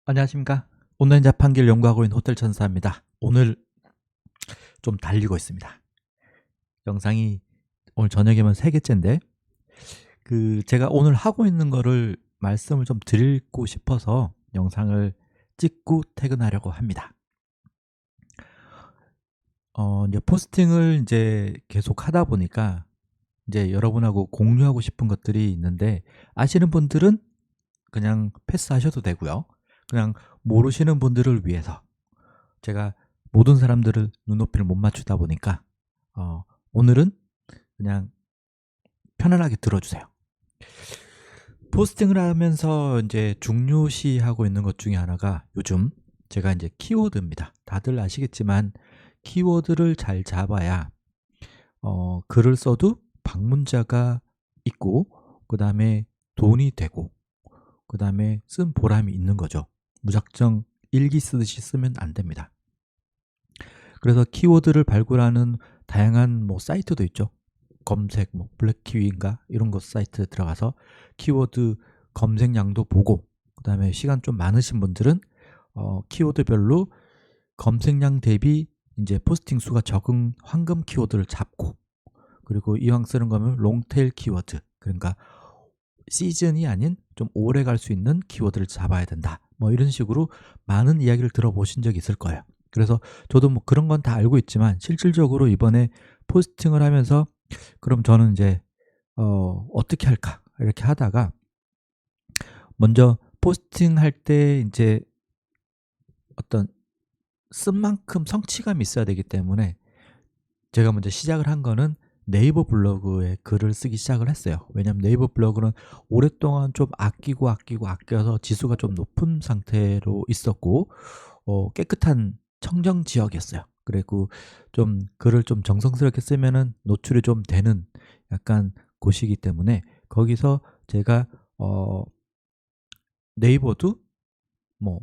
안녕하십니까. 온라인 자판기를 연구하고 있는 호텔 천사입니다. 오늘 좀 달리고 있습니다. 영상이 오늘 저녁이면 3개째인데 제가 오늘 하고 있는 거를 말씀을 좀 드리고 싶어서 영상을 찍고 퇴근하려고 합니다. 이제 포스팅을 이제 계속 하다 보니까 이제 여러분하고 공유하고 싶은 것들이 있는데 아시는 분들은 그냥 패스하셔도 되고요. 그냥 모르시는 분들을 위해서 제가 모든 사람들을 눈높이를 못 맞추다 보니까 오늘은 그냥 편안하게 들어주세요. 포스팅을 하면서 이제 중요시하고 있는 것 중에 하나가 요즘 제가 이제 키워드입니다. 다들 아시겠지만 키워드를 잘 잡아야 글을 써도 방문자가 있고 그 다음에 돈이 되고 그 다음에 쓴 보람이 있는 거죠. 무작정 일기 쓰듯이 쓰면 안 됩니다. 그래서 키워드를 발굴하는 다양한 사이트도 있죠. 검색 블랙키위인가 이런 거 사이트 들어가서 키워드 검색량도 보고 그다음에 시간 좀 많으신 분들은 키워드별로 검색량 대비 이제 포스팅 수가 적은 황금 키워드를 잡고 그리고 이왕 쓰는 거면 롱테일 키워드 그러니까 시즌이 아닌 좀 오래 갈 수 있는 키워드를 잡아야 된다. 이런 식으로 많은 이야기를 들어보신 적이 있을 거예요. 그래서 저도 그런 건 다 알고 있지만 실질적으로 이번에 포스팅을 하면서 그럼 저는 이제 어떻게 할까 이렇게 하다가 먼저 포스팅 할 때 이제 어떤 쓴 만큼 성취감이 있어야 되기 때문에 제가 먼저 시작을 한 거는 네이버 블로그에 글을 쓰기 시작을 했어요. 왜냐하면 네이버 블로그는 오랫동안 좀 아껴서 지수가 좀 높은 상태로 있었고 깨끗한 청정 지역이었어요. 그리고 좀 글을 좀 정성스럽게 쓰면은 노출이 좀 되는 약간 곳이기 때문에 거기서 제가 네이버도 뭐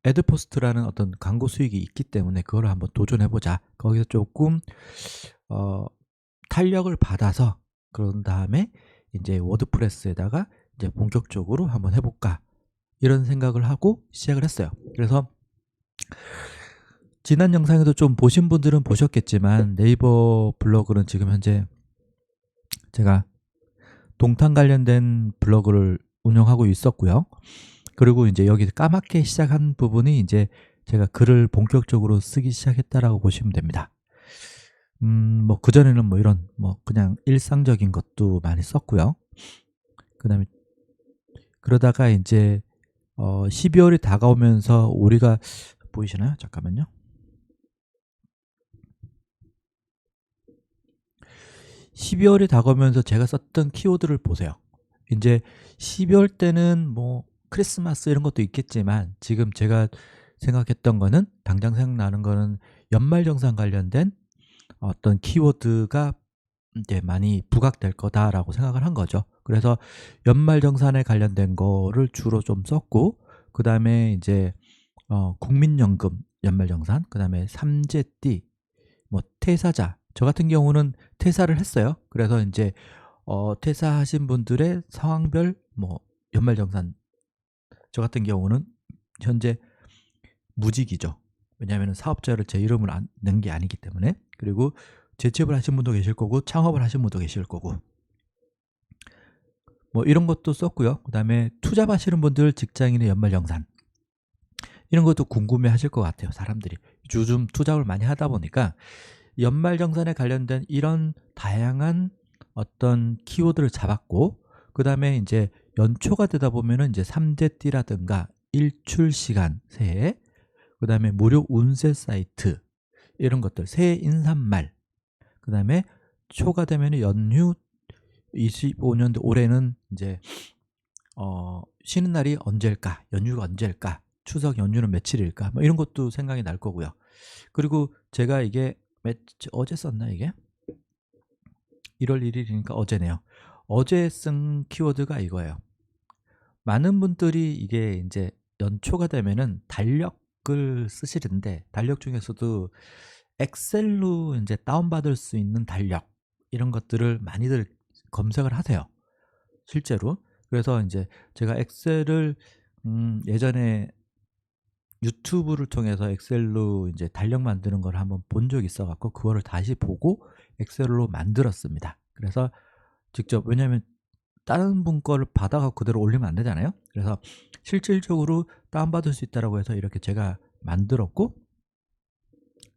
애드포스트라는 어떤 광고 수익이 있기 때문에 그걸 한번 도전해보자. 거기서 조금 탄력을 받아서 그런 다음에 이제 워드프레스에다가 이제 본격적으로 한번 해볼까 이런 생각을 하고 시작을 했어요. 그래서 지난 영상에도 좀 보신 분들은 보셨겠지만 네이버 블로그는 지금 현재 제가 동탄 관련된 블로그를 운영하고 있었고요. 그리고 이제 여기 까맣게 시작한 부분이 이제 제가 글을 본격적으로 쓰기 시작했다라고 보시면 됩니다. 그전에는 이런 그냥 일상적인 것도 많이 썼고요. 그 다음에 그러다가 이제 12월이 다가오면서 우리가 보이시나요? 잠깐만요. 12월이 다가오면서 제가 썼던 키워드를 보세요. 이제 12월 때는 크리스마스 이런 것도 있겠지만 지금 제가 생각했던 거는 당장 생각나는 거는 연말정산 관련된 어떤 키워드가 이제 많이 부각될 거다라고 생각을 한 거죠. 그래서 연말정산에 관련된 거를 주로 좀 썼고 그 다음에 이제 국민연금 연말정산 그 다음에 삼재띠 퇴사자 저 같은 경우는 퇴사를 했어요. 그래서 이제 퇴사하신 분들의 상황별 연말정산 저 같은 경우는 현재 무직이죠. 왜냐하면 사업자를 제 이름을 낸 게 아니기 때문에. 그리고 재취업을 하신 분도 계실 거고 창업을 하신 분도 계실 거고 이런 것도 썼고요. 그 다음에 투잡하시는 분들 직장인의 연말정산 이런 것도 궁금해 하실 것 같아요. 사람들이 요즘 투잡을 많이 하다 보니까 연말정산에 관련된 이런 다양한 어떤 키워드를 잡았고 그 다음에 이제 연초가 되다 보면은 이제 3대띠라든가 일출시간 새해 그 다음에 무료 운세 사이트 이런 것들 새해 인사말 그 다음에 초가 되면 연휴 25년도 올해는 이제 쉬는 날이 언제일까 연휴가 언제일까 추석 연휴는 며칠일까 이런 것도 생각이 날 거고요. 그리고 제가 이게 어제 썼나 이게? 1월 1일이니까 어제네요. 어제 쓴 키워드가 이거예요. 많은 분들이 이게 이제 연초가 되면은 달력을 쓰시는데 달력 중에서도 엑셀로 이제 다운받을 수 있는 달력 이런 것들을 많이들 검색을 하세요. 실제로. 그래서 이제 제가 엑셀을 예전에 유튜브를 통해서 엑셀로 이제 달력 만드는 걸 한번 본 적이 있어 갖고 그거를 다시 보고 엑셀로 만들었습니다. 그래서 직접, 왜냐하면 다른 분 거를 받아 갖고 그대로 올리면 안 되잖아요. 그래서 실질적으로 다운받을 수 있다라고 해서 이렇게 제가 만들었고,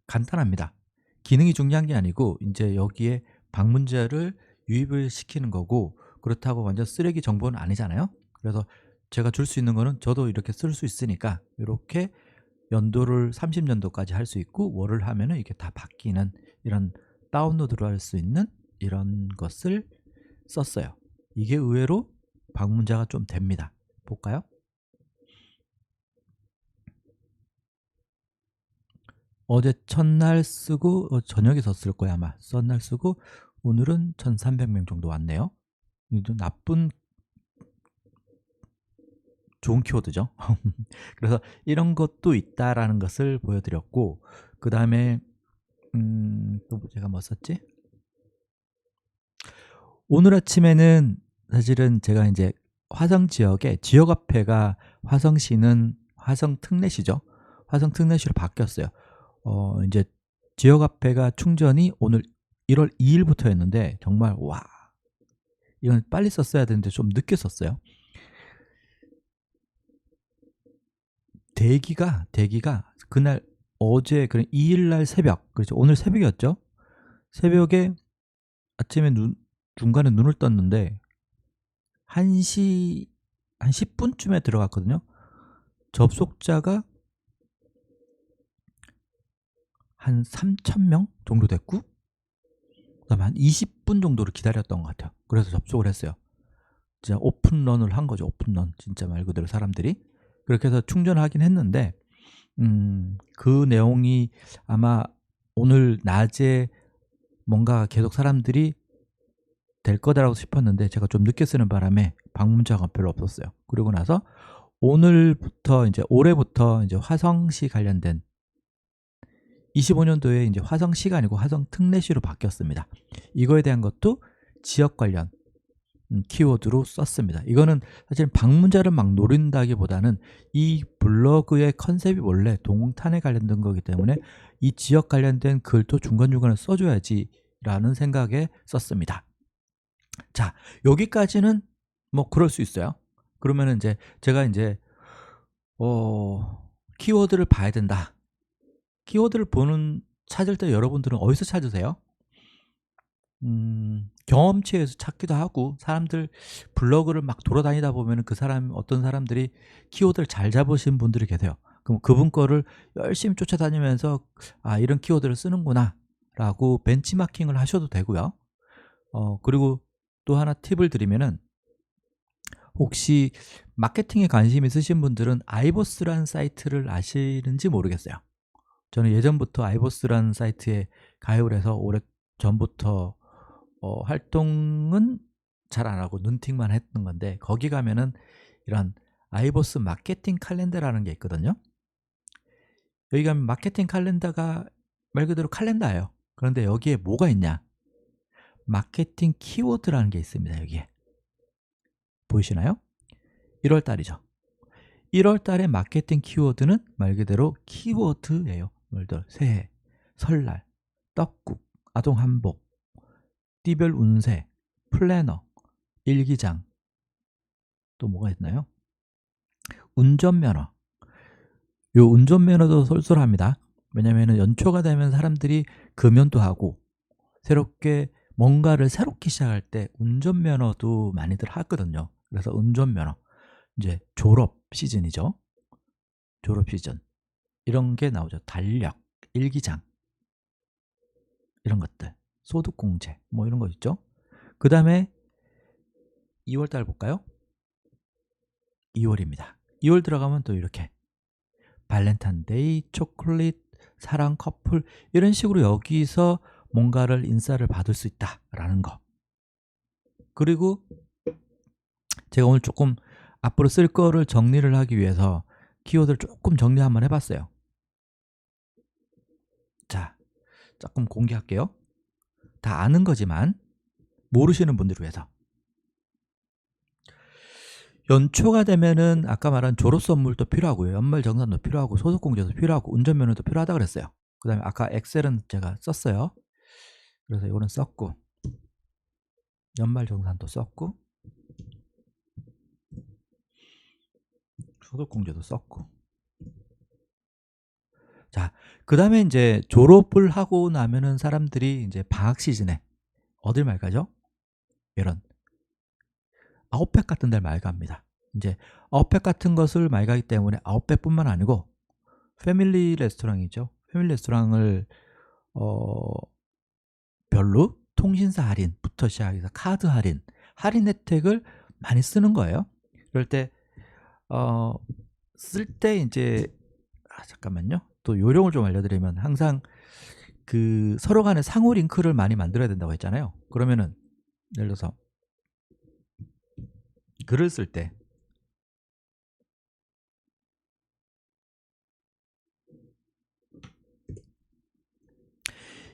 간단합니다. 기능이 중요한 게 아니고 이제 여기에 방문자를 유입을 시키는 거고, 그렇다고 완전 쓰레기 정보는 아니잖아요. 그래서 제가 줄 수 있는 거는 저도 이렇게 쓸 수 있으니까 이렇게 연도를 30년도까지 할 수 있고, 월을 하면은 이게 다 바뀌는, 이런 다운로드를 할 수 있는 이런 것을 썼어요. 이게 의외로 방문자가 좀 됩니다. 볼까요? 어제 첫날 쓰고 저녁에 썼을 거야 아마. 첫날 쓰고 오늘은 1300명 정도 왔네요. 이도 나쁜, 좋은 키워드죠. 그래서 이런 것도 있다라는 것을 보여드렸고, 그 다음에 또 제가 뭐 썼지? 오늘 아침에는 사실은 제가 이제 화성 지역에 지역 화폐가, 화성시는 화성 특례시죠. 화성 특례시로 바뀌었어요. 이제 지역 화폐가 충전이 오늘 1월 2일부터였는데 정말 와, 이건 빨리 썼어야 되는데 좀 늦게 썼어요. 대기가 그날 어제, 그래 2일 날 새벽, 그렇죠. 오늘 새벽이었죠. 새벽에 아침에 중간에 눈을 떴는데 1시 한 10분쯤에 들어갔거든요. 접속자가 한 3,000명 정도 됐고, 그다음에 한 20분 정도를 기다렸던 것 같아요. 그래서 접속을 했어요. 진짜 오픈런을 한 거죠. 오픈런, 진짜 말 그대로 사람들이 그렇게 해서 충전하긴 했는데, 그 내용이 아마 오늘 낮에 뭔가 계속 사람들이 될 거다라고 싶었는데 제가 좀 늦게 쓰는 바람에 방문자가 별로 없었어요. 그리고 나서 오늘부터, 이제 올해부터 이제 화성시 관련된 25년도에 이제 화성시가 아니고 화성 특례시로 바뀌었습니다. 이거에 대한 것도 지역 관련 키워드로 썼습니다. 이거는 사실 방문자를 막 노린다기보다는 이 블로그의 컨셉이 원래 동탄에 관련된 거기 때문에 이 지역 관련된 글도 중간중간에 써줘야지 라는 생각에 썼습니다. 자, 여기까지는 뭐 그럴 수 있어요. 그러면 이제 제가 이제 키워드를 봐야 된다. 키워드를 찾을 때 여러분들은 어디서 찾으세요? 경험치에서 찾기도 하고, 사람들 블로그를 막 돌아다니다 보면 그 사람, 어떤 사람들이 키워드를 잘 잡으신 분들이 계세요. 그럼 그분 거를 열심히 쫓아다니면서 아, 이런 키워드를 쓰는구나 라고 벤치마킹을 하셔도 되고요. 그리고 또 하나 팁을 드리면은, 혹시 마케팅에 관심 있으신 분들은 아이보스라는 사이트를 아시는지 모르겠어요. 저는 예전부터 아이보스라는 사이트에 가입을 해서 오래 전부터 활동은 잘 안 하고 눈팅만 했던 건데, 거기 가면은 이런 아이보스 마케팅 칼렌더라는 게 있거든요. 여기 가면 마케팅 칼렌더가 말 그대로 칼렌더예요. 그런데 여기에 뭐가 있냐? 마케팅 키워드라는 게 있습니다. 여기에 보이시나요? 1월 달이죠. 1월 달에 마케팅 키워드는 말 그대로 키워드예요. 예를 들어 새해, 설날, 떡국, 아동 한복, 띠별 운세, 플래너, 일기장, 또 뭐가 있나요? 운전면허. 요 운전면허도 쏠쏠합니다. 왜냐하면 연초가 되면 사람들이 금연도 하고 새롭게 뭔가를 새롭게 시작할 때 운전면허도 많이들 하거든요. 그래서 운전면허, 이제 졸업 시즌이죠. 졸업 시즌, 이런 게 나오죠. 달력, 일기장, 이런 것들, 소득공제 뭐 이런 거 있죠. 그 다음에 2월 달 볼까요? 2월입니다. 2월 들어가면 또 이렇게 발렌타인데이, 초콜릿, 사랑, 커플, 이런 식으로 여기서 뭔가를 인사를 받을 수 있다라는 거. 그리고 제가 오늘 조금 앞으로 쓸 거를 정리를 하기 위해서 키워드를 조금 정리 한번 해봤어요. 자, 조금 공개할게요. 다 아는 거지만 모르시는 분들을 위해서. 연초가 되면은 아까 말한 졸업 선물도 필요하고요. 연말 정산도 필요하고 소득공제도 필요하고 운전면허도 필요하다 그랬어요. 그다음에 아까 엑셀은 제가 썼어요. 그래서 이거는 썼고 연말 정산도 썼고 소득공제도 썼고. 자, 그다음에 이제 졸업을 하고 나면은 사람들이 이제 방학 시즌에 어딜 많이 가죠? 이런 아웃백 같은 데를 많이 갑니다. 이제 아웃백 같은 것을 많이 가기 때문에 아웃백뿐만 아니고 패밀리 레스토랑이죠. 패밀리 레스토랑을 별로 통신사 할인부터 시작해서 카드 할인 혜택을 많이 쓰는 거예요. 그럴 때 쓸 때 이제 잠깐만요. 또 요령을 좀 알려드리면 항상 그 서로 간에 상호 링크를 많이 만들어야 된다고 했잖아요. 그러면은 예를 들어서 글을 쓸 때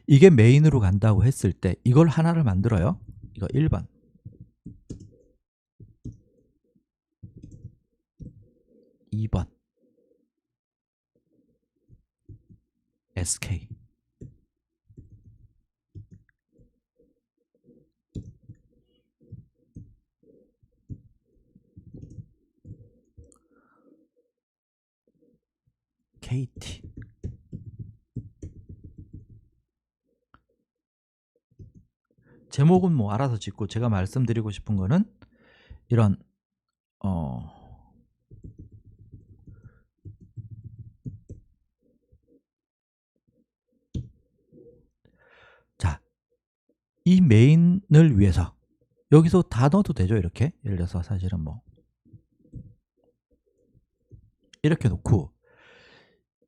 이게 메인으로 간다고 했을 때 이걸 하나를 만들어요. 이거 1번 2번 SK KT 제목은 뭐 알아서 짓고 제가 말씀드리고 싶은 거는 이런 자, 이 메인을 위해서 여기서 다 넣어도 되죠. 이렇게 예를 들어서 사실은 뭐 이렇게 놓고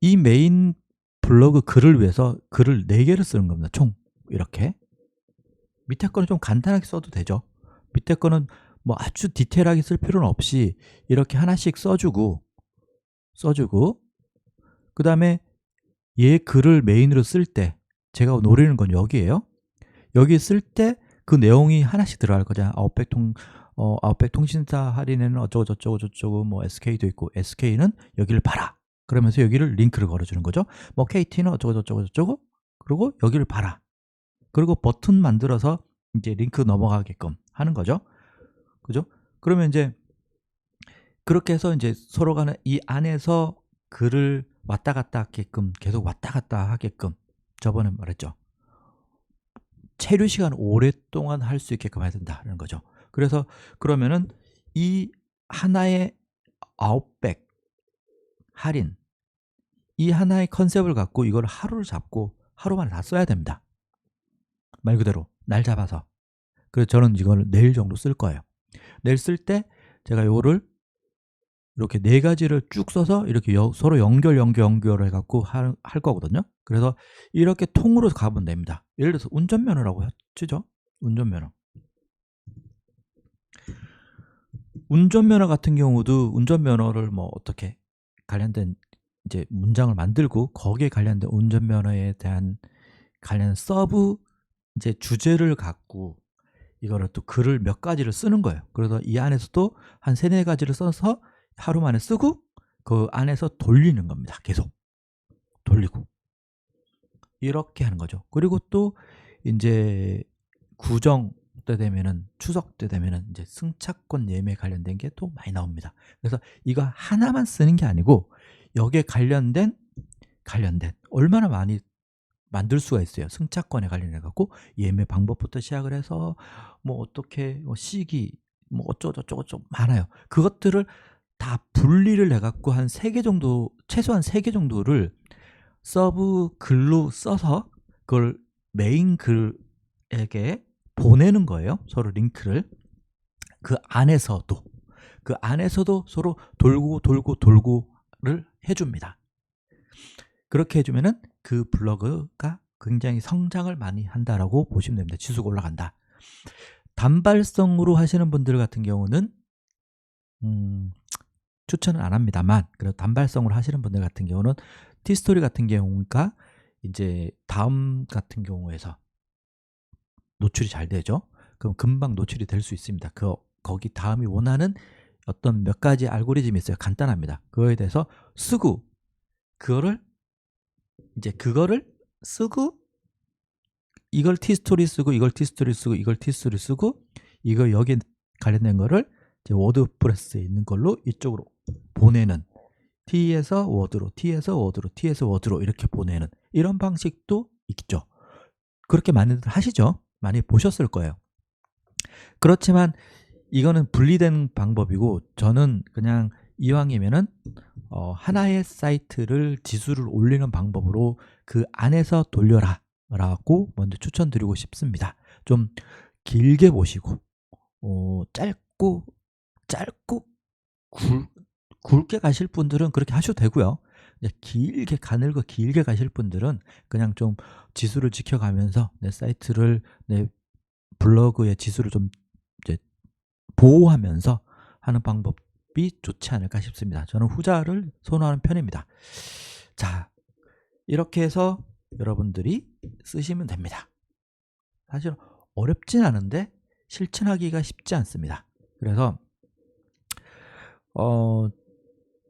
이 메인 블로그 글을 위해서 글을 4개를 쓰는 겁니다. 총 이렇게 밑에 거는 좀 간단하게 써도 되죠. 밑에 거는 뭐 아주 디테일하게 쓸 필요는 없이 이렇게 하나씩 써주고 그 다음에 얘 글을 메인으로 쓸 때 제가 노리는 건 여기에요. 여기 쓸 때 그 내용이 하나씩 들어갈 거잖아. 아웃백 통신사 할인에는 어쩌고 저쩌고 저쩌고 뭐 SK도 있고 SK는 여기를 봐라. 그러면서 여기를 링크를 걸어주는 거죠. 뭐 KT는 어쩌고 저쩌고 저쩌고 그리고 여기를 봐라. 그리고 버튼 만들어서 이제 링크 넘어가게끔 하는 거죠. 그죠? 그러면 이제 그렇게 해서 이제 서로 간에 이 안에서 글을 왔다 갔다 하게끔 계속 왔다 갔다 하게끔 저번에 말했죠. 체류 시간 오랫동안 할 수 있게끔 해야 된다는 거죠. 그래서 그러면은 이 하나의 아웃백 할인 이 하나의 컨셉을 갖고 이걸 하루를 잡고 하루 만에 다 써야 됩니다. 말 그대로 날 잡아서. 그래서 저는 이걸 내일 정도 쓸 거예요. 내일 쓸 때 제가 요거를 이렇게 4가지를 쭉 써서 이렇게 서로 연결해 갖고 할 거거든요. 그래서 이렇게 통으로 가면 됩니다. 예를 들어서 운전면허라고 치죠. 운전면허 같은 경우도 운전면허를 뭐 어떻게 관련된 이제 문장을 만들고 거기에 관련된 운전면허에 대한 관련 서브 이제 주제를 갖고 이거를 또 글을 몇 가지를 쓰는 거예요. 그래서 이 안에서도 한 3-4가지를 써서 하루 만에 쓰고 그 안에서 돌리는 겁니다. 계속 돌리고 이렇게 하는 거죠. 그리고 또 이제 구정 때 되면은 추석 때 되면은 이제 승차권 예매 관련된 게 또 많이 나옵니다. 그래서 이거 하나만 쓰는 게 아니고 여기에 관련된 얼마나 많이 만들 수가 있어요. 승차권에 관련해 갖고 예매 방법부터 시작을 해서 뭐 어떻게 뭐 시기 뭐 어쩌고저쩌고 많아요. 그것들을 다 분리를 해 갖고 한 3개 정도 최소한 3개 정도를 서브 글로 써서 그걸 메인 글에게 보내는 거예요. 서로 링크를 그 안에서도 서로 돌고를 해줍니다. 그렇게 해주면은 그 블로그가 굉장히 성장을 많이 한다라고 보시면 됩니다. 지수가 올라간다. 단발성으로 하시는 분들 같은 경우는 추천은 안 합니다만 그래도 단발성으로 하시는 분들 같은 경우는 티스토리 같은 경우가 이제 다음 같은 경우에서 노출이 잘 되죠. 그럼 금방 노출이 될 수 있습니다. 거기 다음이 원하는 어떤 몇 가지 알고리즘이 있어요. 간단합니다. 그거에 대해서 쓰고 그거를 쓰고 이걸 T스토리 쓰고 이걸 T스토리 쓰고 이걸 T스토리 쓰고 이거 여기 관련된 거를 이제 워드프레스에 있는 걸로 이쪽으로 보내는 T에서 워드로 T에서 워드로 T에서 워드로 이렇게 보내는 이런 방식도 있죠. 그렇게 많이들 하시죠? 많이 보셨을 거예요. 그렇지만 이거는 분리된 방법이고 저는 그냥 이왕이면은 하나의 사이트를 지수를 올리는 방법으로 그 안에서 돌려라 라고 먼저 추천드리고 싶습니다. 좀 길게 보시고 짧고 굵게 가실 분들은 그렇게 하셔도 되고요. 길게 가늘고 길게 가실 분들은 그냥 좀 지수를 지켜가면서 내 사이트를 내 블로그의 지수를 좀 이제 보호하면서 하는 방법이 좋지 않을까 싶습니다. 저는 후자를 선호하는 편입니다. 자, 이렇게 해서 여러분들이 쓰시면 됩니다. 사실 어렵진 않은데 실천하기가 쉽지 않습니다. 그래서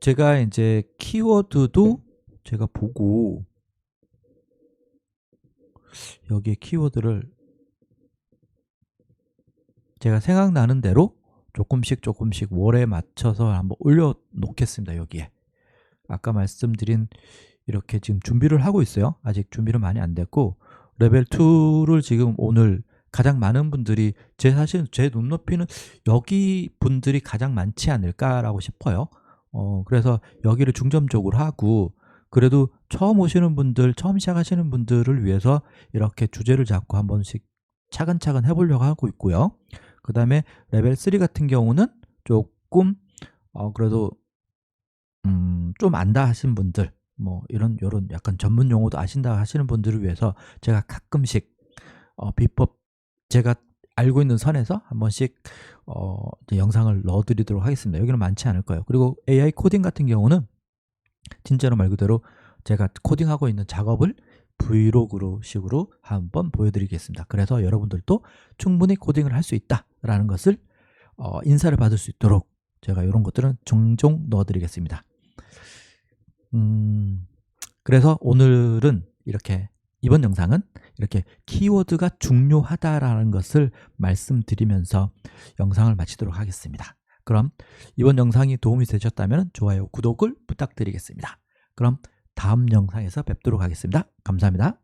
제가 이제 키워드도 제가 보고 여기에 키워드를 제가 생각나는 대로 조금씩 월에 맞춰서 한번 올려 놓겠습니다. 여기에 아까 말씀드린 이렇게 지금 준비를 하고 있어요. 아직 준비는 많이 안 됐고 레벨 2를 지금 오늘 가장 많은 분들이 사실 제 눈높이는 여기 분들이 가장 많지 않을까라고 싶어요. 그래서 여기를 중점적으로 하고 그래도 처음 오시는 분들, 처음 시작하시는 분들을 위해서 이렇게 주제를 잡고 한 번씩 차근차근 해보려고 하고 있고요. 그 다음에 레벨 3 같은 경우는 조금 그래도 좀 안다 하신 분들 뭐 이런 약간 전문 용어도 아신다 하시는 분들을 위해서 제가 가끔씩 비법 제가 알고 있는 선에서 한 번씩 이제 영상을 넣어 드리도록 하겠습니다. 여기는 많지 않을 거예요. 그리고 AI 코딩 같은 경우는 진짜로 말 그대로 제가 코딩하고 있는 작업을 브이로그로 식으로 한번 보여드리겠습니다. 그래서 여러분들도 충분히 코딩을 할 수 있다라는 것을 인사를 받을 수 있도록 제가 이런 것들은 종종 넣어드리겠습니다. 그래서 오늘은 이번 영상은 이렇게 키워드가 중요하다라는 것을 말씀드리면서 영상을 마치도록 하겠습니다. 그럼 이번 영상이 도움이 되셨다면 좋아요, 구독을 부탁드리겠습니다. 그럼 다음 영상에서 뵙도록 하겠습니다. 감사합니다.